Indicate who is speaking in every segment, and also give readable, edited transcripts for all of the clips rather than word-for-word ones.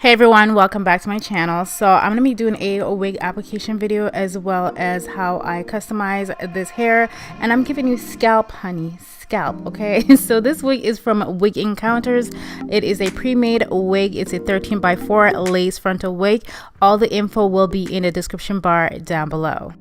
Speaker 1: Hey everyone, welcome back to my channel. So I'm going to be doing a wig application video as well as how I customize this hair, and I'm giving you scalp, honey, scalp. Okay, so this wig is from WIGENCOUNTERS. It is a pre-made wig. It's a 13x4 lace frontal wig. All the info will be in the description bar down below.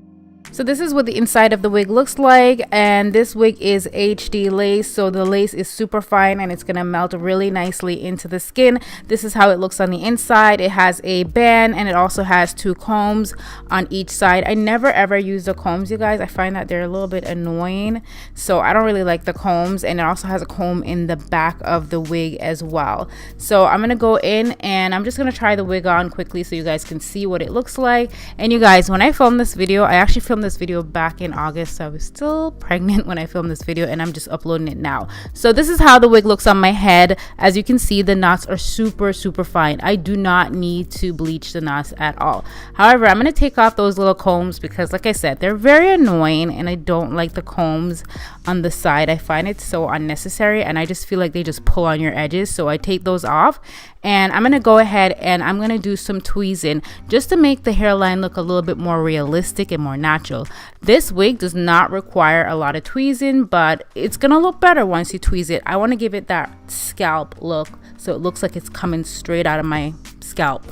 Speaker 1: So this is what the inside of the wig looks like, and this wig is HD lace, so the lace is super fine and it's gonna melt really nicely into the skin. This is how it looks on the inside. It has a band and it also has two combs on each side. I never ever use the combs, you guys. I find that they're a little bit annoying, so I don't really like the combs. And it also has a comb in the back of the wig as well. So I'm gonna go in and I'm just gonna try the wig on quickly so you guys can see what it looks like. And you guys, when I filmed this video, I actually filmed this video back in August, so I was still pregnant when I filmed this video, and I'm just uploading it now. So this is how the wig looks on my head. As you can see, the knots are super fine. I do not need to bleach the knots at all. However, I'm going to take off those little combs because, like I said, they're very annoying, and I don't like the combs on the side. I find it so unnecessary, and I just feel like they just pull on your edges, so I take those off. And I'm going to go ahead and I'm going to do some tweezing just to make the hairline look a little bit more realistic and more natural. This wig does not require a lot of tweezing, but it's going to look better once you tweeze it. I want to give it that scalp look, so it looks like it's coming straight out of my scalp.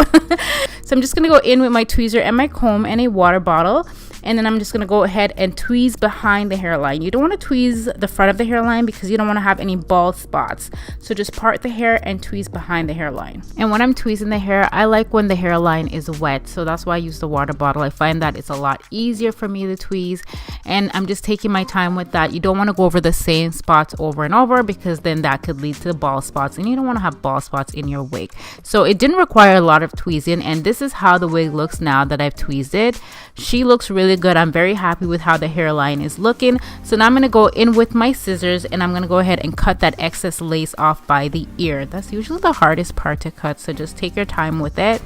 Speaker 1: So I'm just going to go in with my tweezer and my comb and a water bottle. And then I'm just going to go ahead and tweeze behind the hairline. You don't want to tweeze the front of the hairline because you don't want to have any bald spots. So just part the hair and tweeze behind the hairline. And when I'm tweezing the hair, I like when the hairline is wet. So that's why I use the water bottle. I find that it's a lot easier for me to tweeze. And I'm just taking my time with that. You don't want to go over the same spots over and over because then that could lead to bald spots. And you don't want to have bald spots in your wig. So it didn't require a lot of tweezing. And this is how the wig looks now that I've tweezed it. She looks really good. I'm very happy with how the hairline is looking. So now I'm going to go in with my scissors and I'm going to go ahead and cut that excess lace off by the ear. That's usually the hardest part to cut, so just take your time with it.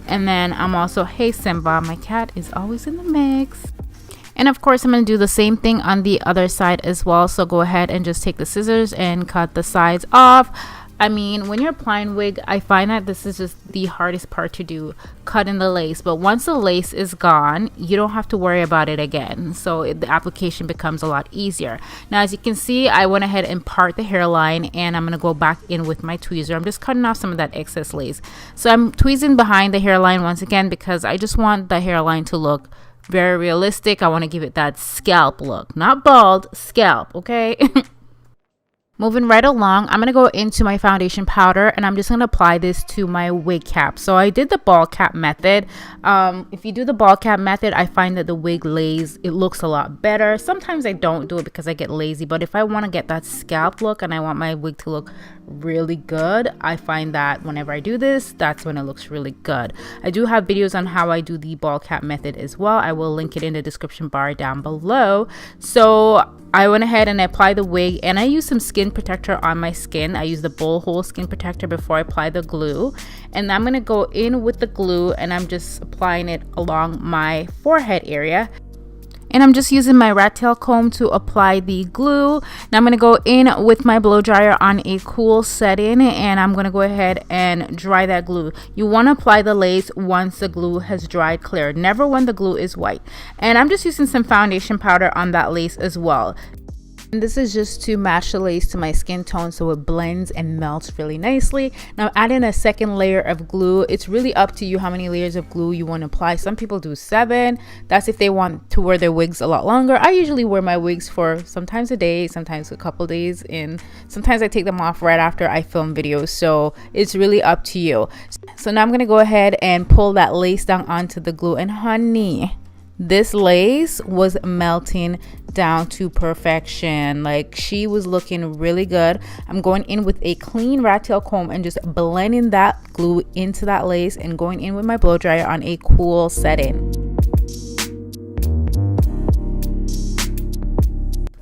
Speaker 1: And then I'm also, hey Simba, my cat is always in the mix. And of course I'm going to do the same thing on the other side as well. So go ahead and just take the scissors and cut the sides off. I mean, when you're applying wig, I find that this is just the hardest part to do, cutting the lace. But once the lace is gone, you don't have to worry about it again. So the application becomes a lot easier. Now, as you can see, I went ahead and part the hairline, and I'm going to go back in with my tweezer. I'm just cutting off some of that excess lace. So I'm tweezing behind the hairline once again because I just want the hairline to look very realistic. I want to give it that scalp look, not bald, scalp, okay? Moving right along, I'm going to go into my foundation powder and I'm just going to apply this to my wig cap. So I did the ball cap method. If you do the ball cap method, I find that the wig lays, it looks a lot better. Sometimes I don't do it because I get lazy, but if I want to get that scalp look and I want my wig to look really good, I find that whenever I do this, that's when it looks really good. I do have videos on how I do the ball cap method as well. I will link it in the description bar down below. So I went ahead and I applied the wig, and I used some skin protector on my skin. I used the bowl hole skin protector before I apply the glue, and I'm going to go in with the glue and I'm just applying it along my forehead area. And I'm just using my rat tail comb to apply the glue. Now I'm going to go in with my blow dryer on a cool setting, and I'm going to go ahead and dry that glue. You want to apply the lace once the glue has dried clear, never when the glue is white. And I'm just using some foundation powder on that lace as well. And this is just to match the lace to my skin tone so it blends and melts really nicely. Now adding a second layer of glue. It's really up to you how many layers of glue you want to apply. Some people do 7. That's if they want to wear their wigs a lot longer. I usually wear my wigs for sometimes a day, sometimes a couple days, and sometimes I take them off right after I film videos. So it's really up to you. So now I'm going to go ahead and pull that lace down onto the glue, and honey, this lace was melting down to perfection. Like, she was looking really good. I'm going in with a clean rat tail comb and just blending that glue into that lace and going in with my blow dryer on a cool setting.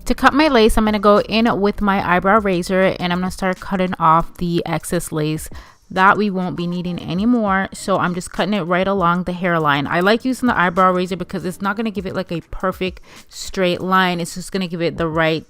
Speaker 1: To cut my lace, I'm going to go in with my eyebrow razor and I'm going to start cutting off the excess lace that we won't be needing anymore. So I'm just cutting it right along the hairline. I like using the eyebrow razor because it's not going to give it like a perfect straight line. It's just going to give it the right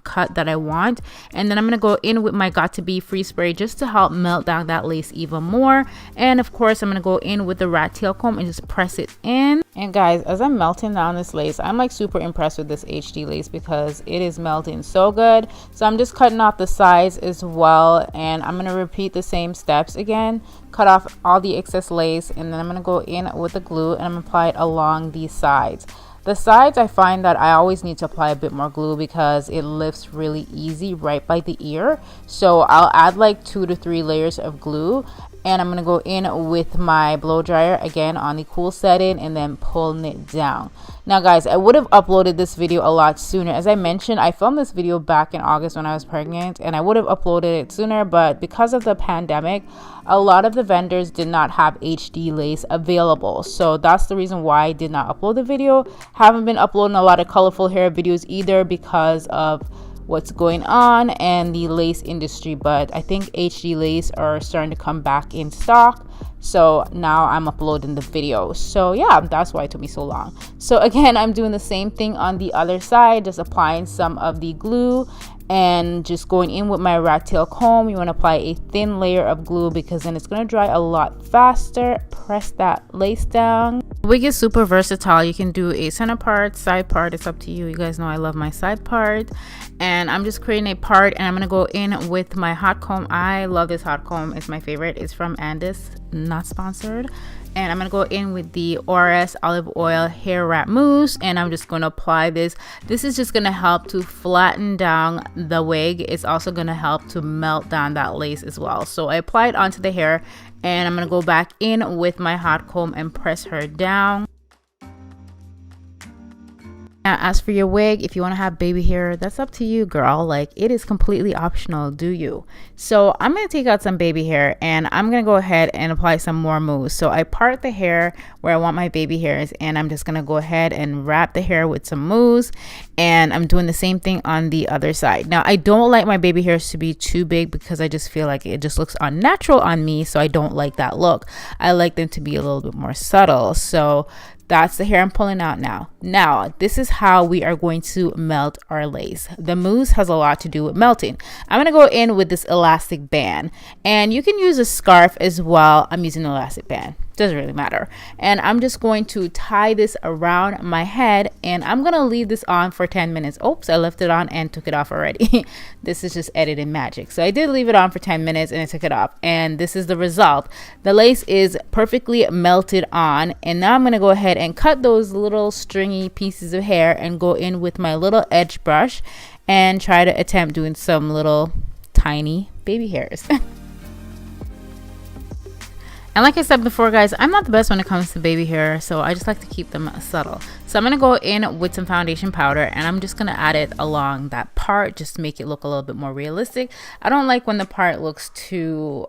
Speaker 1: cut that I want. And then I'm going to go in with my Got To Be Free Spray just to help melt down that lace even more. And of course, I'm going to go in with the rat tail comb and just press it in. And guys, as I'm melting down this lace, I'm like super impressed with this HD lace because it is melting so good. So I'm just cutting off the sides as well, and I'm going to repeat the same steps again. Cut off all the excess lace, and then I'm going to go in with the glue and I'm going to apply it along these sides. The sides, I find that I always need to apply a bit more glue because it lifts really easy right by the ear. So I'll add like 2 to 3 layers of glue, and I'm going to go in with my blow dryer again on the cool setting and then pulling it down. Now guys, I would have uploaded this video a lot sooner. As I mentioned, I filmed this video back in August when I was pregnant, and I would have uploaded it sooner, but because of the pandemic, a lot of the vendors did not have HD lace available. So that's the reason why I did not upload the video. Haven't been uploading a lot of colorful hair videos either because of what's going on and the lace industry, but I think HD lace are starting to come back in stock, so now I'm uploading the video. So yeah, that's why it took me so long. So again, I'm doing the same thing on the other side, just applying some of the glue and just going in with my rat tail comb. You want to apply a thin layer of glue because then it's going to dry a lot faster. Press that lace down. The wig is super versatile. You can do a center part, side part, it's up to you. You guys know I love my side part. And I'm just creating a part, and I'm going to go in with my hot comb. I love this hot comb. It's my favorite. It's from Andis, not sponsored. And I'm going to go in with the ORS olive oil hair wrap mousse, and I'm just going to apply this. This is just going to help to flatten down the wig. It's also going to help to melt down that lace as well. So I apply it onto the hair, and I'm going to go back in with my hot comb and press her down. Now, as for your wig, if you want to have baby hair, that's up to you, girl. Like, it is completely optional. Do you? So I'm going to take out some baby hair, and I'm going to go ahead and apply some more mousse. So I part the hair where I want my baby hairs, and I'm just going to go ahead and wrap the hair with some mousse, and I'm doing the same thing on the other side. Now, I don't like my baby hairs to be too big because I just feel like it just looks unnatural on me, so I don't like that look. I like them to be a little bit more subtle. So that's the hair I'm pulling out now. Now, this is how we are going to melt our lace. The mousse has a lot to do with melting. I'm going to go in with this elastic band, and you can use a scarf as well. I'm using an elastic band. Doesn't really matter. And I'm just going to tie this around my head, and I'm going to leave this on for 10 minutes. Oops, I left it on and took it off already. This is just editing magic. So I did leave it on for 10 minutes and I took it off, and this is the result. The lace is perfectly melted on, and now I'm going to go ahead and cut those little stringy pieces of hair and go in with my little edge brush and try to attempt doing some little tiny baby hairs. And like I said before, guys, I'm not the best when it comes to baby hair, so I just like to keep them subtle. So I'm going to go in with some foundation powder, and I'm just going to add it along that part just to make it look a little bit more realistic. I don't like when the part looks too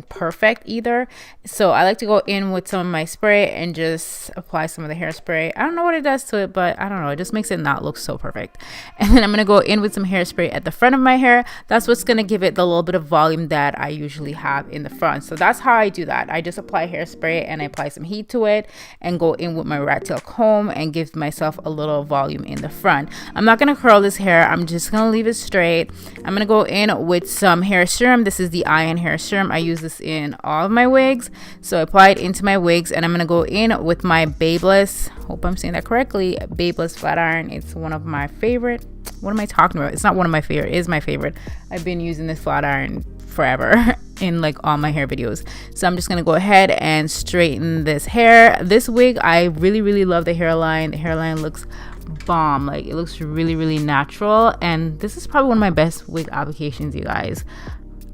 Speaker 1: perfect either. So I like to go in with some of my spray and just apply some of the hairspray. I don't know what it does to it, but I don't know. It just makes it not look so perfect. And then I'm going to go in with some hairspray at the front of my hair. That's what's going to give it the little bit of volume that I usually have in the front. So that's how I do that. I just apply hairspray and I apply some heat to it and go in with my rat tail comb and give myself a little volume in the front. I'm not going to curl this hair. I'm just going to leave it straight. I'm going to go in with some hair serum. This is the Iron Hair Serum. I use this in all of my wigs. So I apply it into my wigs, and I'm going to go in with my Babeless, hope I'm saying that correctly, Babeless flat iron. It's one of my favorite. What am I talking about? It's not one of my favorite. It is my favorite. I've been using this flat iron forever in like all my hair videos. So I'm just gonna go ahead and straighten this hair. This wig, I really love the hairline. The hairline looks bomb. Like, it looks really natural, and this is probably one of my best wig applications, you guys.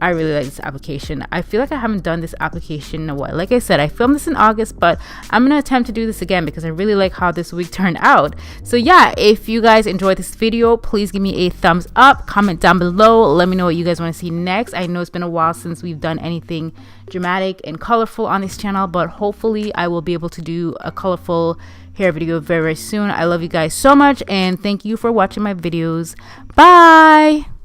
Speaker 1: I really like this application. I feel like I haven't done this application in a while. Like I said, I filmed this in August, but I'm going to attempt to do this again because I really like how this wig turned out. So yeah, if you guys enjoyed this video, please give me a thumbs up, comment down below, let me know what you guys want to see next. I know it's been a while since we've done anything dramatic and colorful on this channel, but hopefully I will be able to do a colorful hair video very soon. I love you guys so much, and thank you for watching my videos. Bye!